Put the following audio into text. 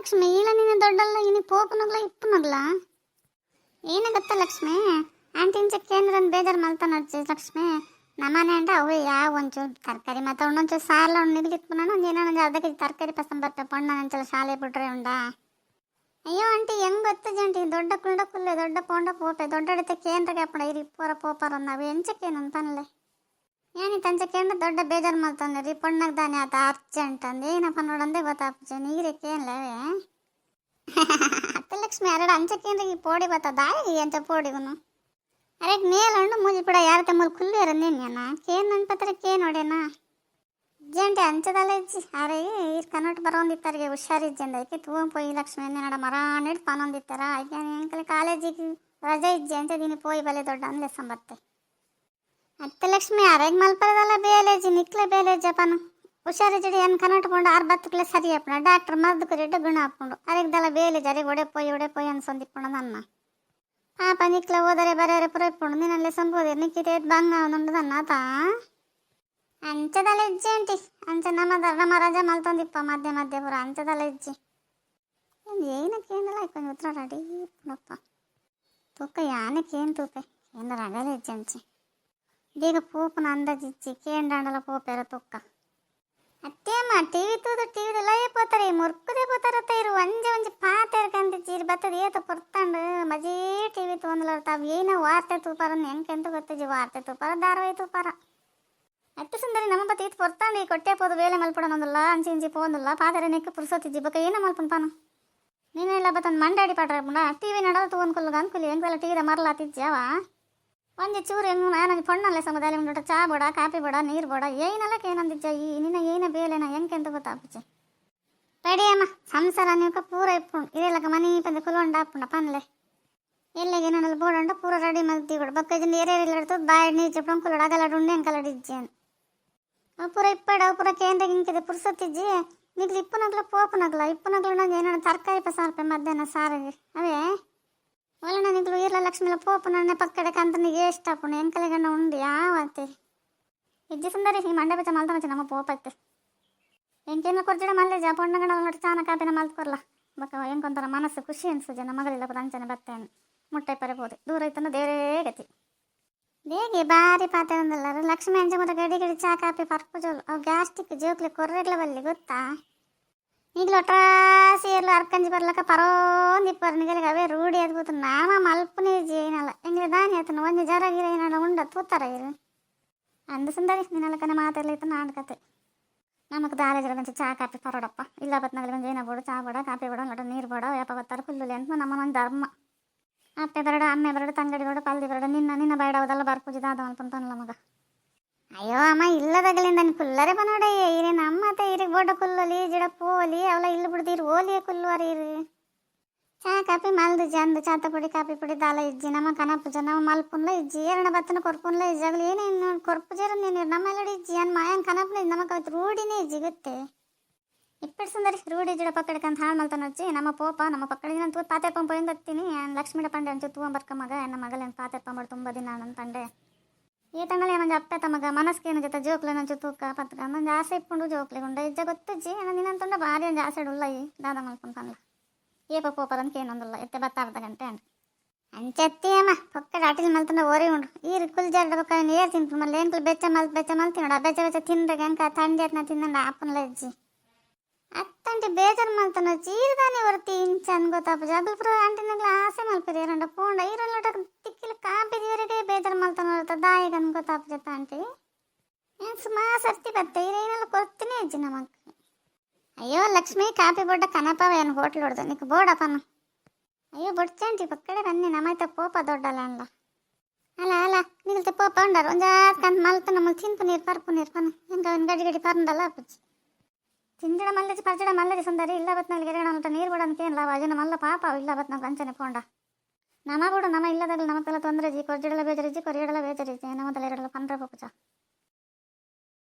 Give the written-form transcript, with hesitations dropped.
ಲಕ್ಷ್ಮಿ ಇಲ್ಲ ನೀನು ದೊಡ್ಡಲ್ಲ ಇನಿ ಪೋಪನಗ್ಲ ಇಪ್ಪನಗ್ಲ ಏನಾಗತ್ತ ಲಕ್ಷ್ಮಿ ಆಂಟಿ ಇಂಚಕ್ಕೆ ಏನಾರ ಬೇಜಾರು ಮಲ್ತಾನ ಲಕ್ಷ್ಮಿ ನಮ್ಮನೆ ಅಂಟ ಅವು ಯಾವ ಒಂಚೂರು ತರಕಾರಿ ಮತ್ತು ಒಂದೊಂಚೂರು ಸಾಲ ನಿಲ್ಗಿತ್ತು ನಾನು ಒಂದು ಏನೋ ಒಂದು ಅರ್ಧ ಕೆಜಿ ತರಕಾರಿ ಪಸಂದ್ ಬರ್ತೆ ಪಣ್ಣ ನಂಚಲ ಶಾಲೆ ಬಿಟ್ರೆ ಉಂಡ ಅಯ್ಯೋ ಆಂಟಿ ಹೆಂಗ್ ಬರ್ತದೆ ಆಂಟಿ ದೊಡ್ಡ ಕುಂಡ ಕುಲ್ಲೆ ದೊಡ್ಡ ಪೋಂಡ ಪೋಪೆ ದೊಡ್ಡ ಹಿಡಿತಕ್ಕೆ ಏನ್ರ ಅಪ್ಪಣ ಇರಿ ಪೋರ ಪೋಪಾರ ನಾವು ಎಂಚಕ್ಕೇನು ಅಂತನಲೆ ಏನಿ ತಂಚಕ್ಕೇನು ದೊಡ್ಡ ಬೇಜಾರು ಮಲ್ತಾನೆ ರೀ ಪಣ್ಣಗೆ ದಾನೆ ಆತ ಅರ್ಜೆಂಟ್ ಅಂದ ಏನಪ್ಪ ನೋಡಂದೆ ಗೊತ್ತಾಗ್ತದೆ ನೀರಕ್ಕೇನ್ಲವೇ ಅತ್ತೆ ಲಕ್ಷ್ಮಿ ಎರಡು ಅಂಚಕ್ಕೇನ್ರಿ ಈ ಪೋಡಿ ಬತ್ತ ದಾಯಿ ಅಂಚ ಪೋಡಿಗುನು ಅರೆ ಮೇಲಂಡು ಮೂಜಿ ಬಿಡ ಯಾರ ತಮ್ಮಲ್ಲಿ ಕುಲ್ಲು ಇರನ್ನೇನ ಕೇನ್ ಅನ್ಪತ್ರ ಕೇನ್ ಹೊಡೆನಾ ಜಂಟೆ ಅಂಚದಲ್ಲ ಇಜ್ಜಿ ಅರೆ ಇರ್ ಕನ್ನಡ ಬರೋಂದಿತ್ತಾರಿಗೆ ಹುಷಾರಿಜ್ಜಿ ಅದಕ್ಕೆ ತೂವಂ ಪೋಯಿ ಲಕ್ಷ್ಮಿ ನಡ ಮರ ನೆಡ್ ಪಾನೊಂದಿತ್ತಾರ ಆಯ್ಕೆ ಕಾಲೇಜಿಗೆ ರಜೆ ಇಜ್ಜಿ ಅಂತ ದಿನ ಪೋಯಿ ಬಲೆ ದೊಡ್ಡ ಅಂದ್ಲೆ ಸಂಬತ್ತೆ ಅತ್ತೆ ಲಕ್ಷ್ಮಿ ಅರೆಗ್ ಮಲ್ಪರದಲ್ಲ ಬೇಲೇಜಿ ನಿಕ್ಲೆ ಬೇಲೇಜಪ್ಪನು ಹುಷಾರಿಜಡಿ ಏನು ಕನ್ನಟ್ಕೊಂಡು 6 ಸರಿ ಅಪ್ಪಣ ಡಾಕ್ಟರ್ ಮದ್ದು ಕರಿಟ್ಟು ಗುಣ ಹಾಕೊಂಡು ಅರೆಗ್ದಲ್ಲ ಬೇಲೇಜ್ ಅರೆಗೆ ಒಡೆ ಪೋಯಿ ಅನ್ಸೊಂದಿಪ್ಪಣ ನನ್ನ ಪಾಪ ನಿಕ್ಲ ಹೋದರೆ ಬರೆಯರೆ ಪುರ ಇಪ್ಪುಂಡು ನೀನಲ್ಲೇ ಸಂಬೋದೆ ನಿಕ್ಕಿತೆ ಬಂಗ ಅವನುಂಡು ನನ್ನ ಆತ ಅಂಚದಲ್ಲ ಇಜ್ಜಿ ಆಂಟಿ ಅಂಚ ನಮ್ಮ ರಜೆ ಮಲ್ತೊಂದಿಪ್ಪ ಮಧ್ಯೆ ಪುರ ಅಂಚದಲ್ಲ ಇಜ್ಜಿ ಏನಕ್ಕೆ ಏನಿಲ್ಲ ಇಕ್ಕೊಂಡು ಉತ್ತರ ರೆಡಿ ಪುನಪ್ಪ ತೂಕ ಯಾನಕ್ಕೇನು ತೂಪೆ ಏನು ರಗಲ ಇಜ್ಜಿ ಅಂಚಿ ಬೇಗ ಪೋಪನ ಅಂದಾಜಿಚ್ಚಿ ಕೇಂಡಾಂಡಲ ಪೋಪೆರ ತೂಕ ಅತ್ತೇಮ್ಮ ಟಿವಿ ತೂದು ಟಿವಿದು ಲೈ ಪೋತಾರೆ ಮುರ್ಕುದೇ ಪೋತಾರತ್ತ ಇರು ಒಂಜಿ ಪಾತೆರ್ ಕಂದಿಚ್ಚಿ ಇರು ಬತ್ತದ ಏತ ಪೊರ್ತಂಡು ಮಜೇ ಟಿವಿ ತಗೊಂಡ್ಲ ತಾವು ಏನೋ ವಾರ್ತೆ ತೂಪಾರ ಎಂಕೆಂತ ಗೊತ್ತಿಜ್ಜಿ ವಾರ್ತೆ ತೂಪಾರ ಧಾರಾವಾಹಿ ತೂಪಾರ ಅತ್ತೆ ಸುಂದರಿ ನಮ್ಮ ಬತ್ತ ಈತ ಪೊರ್ತಂಡು ಈ ಕೊಟ್ಟೆ ಪೋದು ಬೇಲೆ ಮಲ್ಪಡೋನೊಂದಿಲ್ಲ ಅಂಚಿ ಪೋಂದಿಲ್ಲ ಪಾತೆರೆ ನೆಕ್ಕ ಪುರ್ಸೋತಿಜ್ಜಿ ಬಕ್ಕ ಏನೋ ಮಲ್ಪನ್ ಪಾನು ನೀನೆಲ್ಲ ಬತ್ತೊಂದು ಮಂಡಾಡಿ ಪಾಡ್ರಪ್ಪಣ ಟಿವಿ ನಡೋದು ತಗೊಂಡ್ಕೊಲ್ಗ ಅನ್ಕೊಲಿ ಎಂಗೆಲ್ಲ ಟಿವಿದ ಮರಲಾತಿಜ್ಜಿ ಅವ ಒಂಜಿ ಚೂರು ಹೆಂಗೆ ನಾನು ಪೊಣ್ಣಲ್ಲೇ ಸಮುದಾಯ ಉಂಟ ಚಾ ಬೋಡ ಕಾಫಿ ಬೋಡ ನೀರು ಬೋಡ ಏನಲ್ಲಕ್ಕೆ ಏನಂದಿಜ್ಜ ಈ ನಿನ್ನ ಏನ ಬೇಲೆನ ಎಂಕೆಂತ ಗೊತ್ತಾಪುಚ್ಚೆ ಪಡಿಯಮ್ಮ ಸಂಸಾರ ನೀವು ಪೂರ ಇಪ್ಪುಂಡು ಇರೆಲ್ಲಕ ಮನಿ ಪಂದ ಕುಲೊಂಡ ಹಾಪುಂಡ ಪನ್ಲೆ ಎಲ್ಲಿಗೆ ಏನಾಡಲ್ಲ ಬೋಡಂಡ ಪೂರ ರೆಡಿ ಮಲ್ತಿ ಕೊಡು ಬಕ್ಕಜಿಂದ ಎರೆರಿಲ್ಲಡ್ತು ಬಾಯಿ ನೀರು ಚಿಪ್ಪು ಕುಲೋಡು ಅಗಲಾಡು ಉಂಡೆ ಕಲಡಿಜ್ಜಿ ಅಂತ ಅವು ಪೂರ ಇಪ್ಪಡ ಅವು ಪೂರ ಕೇಂದ್ರಗೆ ಹಿಂಕಿದೆ ಪುರ್ಸತ್ತಿಜ್ಜಿ ನಿಗ್ಲು ಇಪ್ಪುನಗ್ಲ ನಾನು ಏನಾಡ ತರಕಾರಿ ಪಸಾರ್ಪೆ ಮಧ್ಯಾಹ್ನ ಸಾರಿಗೆ ಅವೇ ಒಳ್ಳೆ ನಿಗ್ಲು ಇರ್ಲ ಲಕ್ಷ್ಮಿಲ ಪೋಪು ನನ್ನ ಪಕ್ಕಡೆ ಕಂತನಿಗೆ ಎಷ್ಟು ಹಾಪುಂಡು ಎಂಕಲೆಗಣ್ಣ ಉಂಡು ಯಾವತ್ತೆ ಇಜ್ಜಿ ಸುಂದರಿ ಈ ಮಂಡೆ ಬೆಚ್ಚ ಮಲ್ತ ಮಚ್ಚ ನಮ್ಮ ಪೋಪತ್ತೆ ಎಂಕೇನ ಕೊರ್ಜಡ ಮಲ್ಲೆ ಜಾ ಪೊಣ್ಣಗಣ ನೋಡಿ ಚಾನ ಕಾಪಿನ ಮಲ್ತ್ಕೊರ್ಲ ಬಕ್ಕ ಎಂಕೊಂತರ ಮನಸ್ಸು ಖುಷಿ ಅನ್ಸುಜೆ ನಮಗಳಿಲ್ಲ ಅಂಚನೆ ಬತ್ತೇನೆ ಮುಟ್ಟೆ ಪರಬೋದು ದೂರ ಇತ್ತಂದು ದೇವರೇ ಗತಿ ಬೇಗೆ ಬಾರಿ ಪಾತ್ರೆ ಒಂದಲ್ಲ ಲಕ್ಷ್ಮಿ ಅಂಚೆ ಮತ್ತೆ ಗಡಿ ಚಾ ಕಾಪಿ ಪರ್ಪು ಜೋಲು ಅವು ಗ್ಯಾಸ್ಟಿಕ್ ಜೋಕ್ಲಿ ಕೊರ್ರೆಗ್ಲ ಬಲ್ಲಿ ಗೊತ್ತಾ ಈಗಲೂ ಒಟ್ರಾಸಿ ಎಲ್ಲ ಅರ್ಕಂಜಿ ಬರ್ಲಕ್ಕ ಪರೋಂದಿಪ್ಪರು ನಿಗಲಿಗೆ ಅವೇ ರೂಢಿ ಅದ್ಭುತ ನಾಮ ಮಲ್ಪನೇ ಏನಲ್ಲ ಹೆಂಗೆ ದಾನಿ ಆತನ ಒಂದು ಜರ ಗಿರ ಏನಾಡ ಉಂಡ ತೂತಾರ ಇರು ಅಂದು ಸುಂದರಿ ನಿನ್ನಲ್ಲಕ್ಕನ ಮಾತೆಲ್ಲ ಇತ್ತು ನಾಡ್ಕತೆ ನಮಗೆ ದಾರೆ ಜರ ಬಂಚು ಚಾ ಕಾಪಿ ಪರೋಡಪ್ಪ ಇಲ್ಲ ಬತ್ನಾಗಲಿ ಬಂದು ಏನ ಬೋಡು ಚಾ ಬೋಡ ಕಾಪಿ ಬೋಡ ಲೊಟ ನೀರು ಬೋಡ ವ್ಯಾಪ ಬತ್ತಾರೆ ಕುಲ್ಲುಲಿ ಅಂತ ನಮ್ಮ ಒಂದು ಧರ್ಮ ಅಪ್ಪೆ ಬರಡು ಅಮ್ಮೆ ಬರಡು ತಂಗಡಿ ಬರಡು ಪಲ್ದಿ ಬರಡು ನಿನ್ನ ಬೈಡ ಅವದೆಲ್ಲ ಬರ್ಪೂಜಿ ದಾದ ಅಂತಂತನಲ್ಲ ಮಗ ಅಯ್ಯೋ ಅಮ್ಮ ಇಲ್ಲದಾಗಲಿಂದ ನೀನು ಕುಲ್ಲರೆ ಬನೋಡೆ ಇರೇ ನಮ್ಮತ್ತೆ ಇರಿಗೆ ಬೋಡ ಕುಲ್ಲೋಲಿ ಜಿಡ ಪೋಲಿ ಅವಳ ಇಲ್ಲಿ ಬಿಡ್ದಿರು ಓಲಿಯ ಕುಲ್ಲುವರಿ ಇರು ಚಾ ಕಾಪಿ ಮಲ್ದು ಜಂದು ಚಾತ ಪುಡಿ ಕಾಪಿ ಪುಡಿ ದಾಲ ಇಜ್ಜಿ ನಮ್ಮ ಕನಪುಜ ನಮ್ಮ ಮಲ್ಪುನ್ಲ ಇಜ್ಜಿ ಎರಡ ಬತ್ತನ ಕೊರ್ಪುನ್ಲ ಇಜ್ಜಾಗಲಿ ಏನೇನು ಕೊರ್ಪು ಜರ ನೀನು ನಮ್ಮೆಲ್ಲಡಿ ಇಜ್ಜಿ ಅನ್ ಮಾಯನ್ ಕನಪನ ನಮಕ್ ಅವತ್ತು ರೂಢಿನೇ ಇಜ್ಜಿ ಗೊತ್ತೇ ಇಪ್ಪತ್ತು ಸುಂದರಿ ರೂಢಿ ಜಿಡ ಪಕ್ಕಡಕಂತ ಹಾಳು ಮಲ್ತಾನ ಹಚ್ಚಿ ನಮ್ಮ ಪೋಪ ನಮ್ಮ ಪಕ್ಕಡಿಗೆ ನಾನು ಪಾತೆ ಪಂಪ ಹೆಂಗೆ ಹತ್ತೀನಿ ಲಕ್ಷ್ಮೀಡ ಪಂಡೆ ಅಂಚು ತೂವಂಬರ್ಕ ಮಗ ನನ್ನ ಮಗಲೇನು ಪಾತೆ ಪಂಬಡು ತುಂಬ ದಿನ ನನ್ನ ತಂಡೆ ಈ ತಂಗಳಿ ನಂಗೆ ಅಪ್ಪೆ ತಮಗ ಮನಸ್ಕೇನು ಜೊತೆ ಜೋಕ್ಲೆ ನಂಚು ತೂಕ ಪತ್ರ ನಂಗೆ ಆಸೆ ಇಪ್ಪುಂಡು ಜೋಕ್ಲೆ ಉಂಡ ಇಜ್ಜ ಗೊತ್ತಜ್ಜಿ ನಿನ್ನಂತುಂಡ ಭಾರಿ ಒಂದು ಆಸೆ ಉಳ್ಳ ಈ ದಾದ ಮಲ್ಕೊಂತಾನಲ್ಲ ಏಪ ಪೋಪರಂತ ಏನೊಂದಲ್ಲ ಎತ್ತೆ ಬತ್ತ ಅರ್ಧ ಗಂಟೆ ಅಂಡು ಅಂಚತ್ತಿ ಅಮ್ಮ ಪಕ್ಕದ ಅಟಿಲ್ ಮಲ್ತಂಡ ಓರಿ ಉಂಡು ಈ ಕುಲ್ ಜಾಡ ಪಕ್ಕ ಏರ್ ತಿಂತು ಮಲ್ಲ ಎಂಕ್ಲು ಬೆಚ್ಚ ಮಲ್ತಿ ನೋಡು ಬೆಚ್ಚ ತಿಂದಾಗ ಎಂಕ ತಂಡಿ ಅತ್ನ ತಿಂದಂಡ ಅಪ್ಪನಲ್ಲ ಇಜ್ಜಿ ಅತ್ತಂಟಿ ಬೇಜಾರು ಮಲ್ತಾನ ಚೀರ್ದಾನೆ ಹೊರತಿ ಇಂಚ ಅನ್ಗೋತಾಪ ಜಗಲ್ಪುರ ಅಂಟಿನಾಗ್ಲ ಆಸೆ ಮಲ್ಪಿರಿ ಎರಡ ಪೋಂಡ ಈರಲ್ಲೋಟ ತಿಕ್ಕಿಲ ಕಾಪಿದವರೆಗೆ ಬೇಜಾರು ಮಲ್ತಾನ ಹೊರತ ದಾಯಿಗೆ ಅನ್ಗೋತಾಪ ಜೊತ ಆಂಟಿ ಏನು ಸುಮಾ ಸರ್ತಿ ಬತ್ತೆ ಇರೇನೆಲ್ಲ ಕೊಡ್ತೀನಿ ಅಜ್ಜಿ ನಮಗ್ ಅಯ್ಯೋ ಲಕ್ಷ್ಮಿ ಕಾಪಿ ಬೋಡ ಕನಪವ ಏನು ಹೋಟ್ಲ್ ಹೊಡ್ದು ನಿಕ್ ಬೋಡಪ್ಪನ ಅಯ್ಯೋ ಬೊಡ್ಚಂಟಿ ಪಕ್ಕಡೆ ಬನ್ನಿ ನಮ್ಮೈತ ಪೋಪ ದೊಡ್ಡಲ್ಲ ಅಲ್ಲ ನಿಲ್ತೆ ಪೋಪ ಉಂಡಾರ ಒಂಜಾತ್ ಕಂತ ಮಲ್ತು ನಮ್ಮಲ್ಲಿ ತಿನ್ಪು ನೀರು ಪರ್ಪು ನೀರು ಪನ ಹೆಂಗ ಒಂದು ಗಡಿ ಪರ್ಂಡಲ್ಲ ಅಪ್ಪಚ್ಚಿ ತಿಂಜಡ ಮಲ್ಲಜಿ ಪರ್ಜಡ ಮಲ್ಲಜಿ ಸುಂದರಿ ಇಲ್ಲ ಬತ್ನಲ್ಲಿ ಗೆರೆಣ ನೀರು ಬಿಡೋನ್ಕೆ ಇಲ್ಲ ಅಜನ ಮಲ್ಲ ಪಾಪ ಇಲ್ಲ ಬತ್ನಾಗ ಅಂಚನೆ ಪೋಂಡ ನಮ ಬಿಡು ನಮ ಇಲ್ಲದಾಗಲಿ ನಮಗೆಲ್ಲ ತೊಂದರೆ ಜಿ ಕೊರ್ಜಡಲ್ಲ ಬೇಜರಿಜಿ ಕೊರಿಯಡಲ್ಲ ಬೇಜರಿಜಿ ನಮ್ಮದಲ್ಲ ಎರಡಲ್ಲ ಪಂದ್ರ ಪಪ್ಪಚ